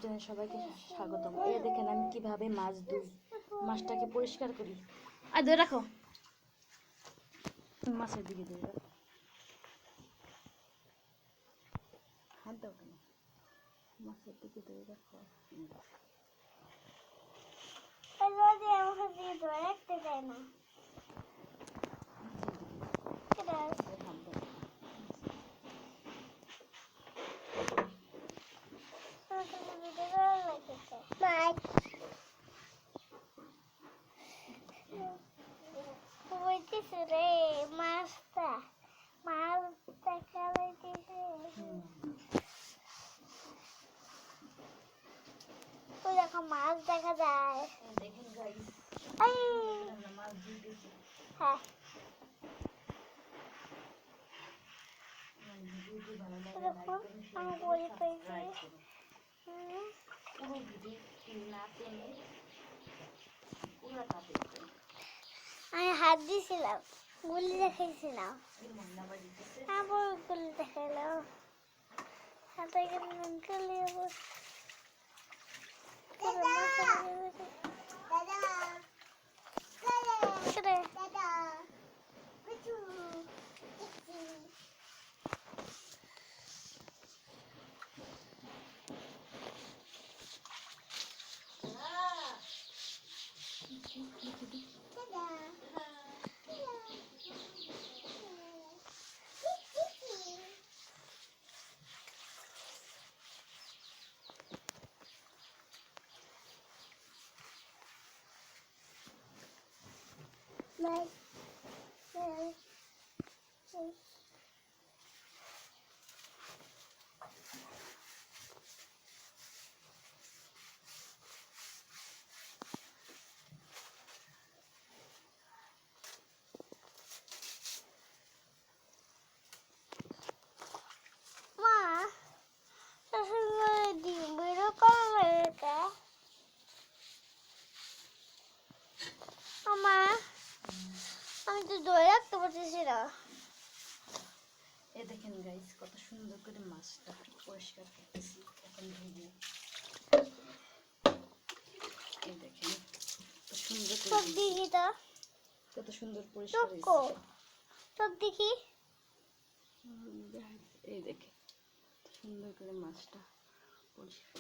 চ্যানেলে সবাইকে স্বাগতম। এই দেখেন আমি কিভাবে মাছ ধুই, মাছটাকে পরিষ্কার করি। আর ধরে রাখো, মাছের দিকে ধরে রাখো, হাত দাও কেন, মাছের দিকে ধরে রাখো। রাখতে চাই না। রে মাছটা খাওয়াইতেছে। ওই দেখো মাছ দেখা যায়। দেখেন গাইস, আমরা মাছ ধুইতেছি। হ্যাঁ, ভিডিওটি ভালো লাগলে লাইক দেখুন করুন, আমি শেয়ার বই করুন, পেয়েছি। সাবস্ক্রাইব করুন। পুরো ভিডিওটি না টেনে পুরোটা দেখবেন। আমি হাত দিয়েছিলাম, গুলি দেখাইছিলাম, মন্না বাড়িতেছে আবার গুলি দেখাইলাম। হাতে গেলে গুলি আবার আমি তো ধরে রাখতে পারতেছি না। এ দেখেন গাইস, কত সুন্দর করে মাছটা পরিষ্কার করতেছি এখন ধুবো। এই দেখেন কত সুন্দর করে সব দেখি তো, কত সুন্দর পরিষ্কার চোখ হয়েছে। সব দেখি। এই দেখে কত সুন্দর করে মাছটা পরিষ্কার।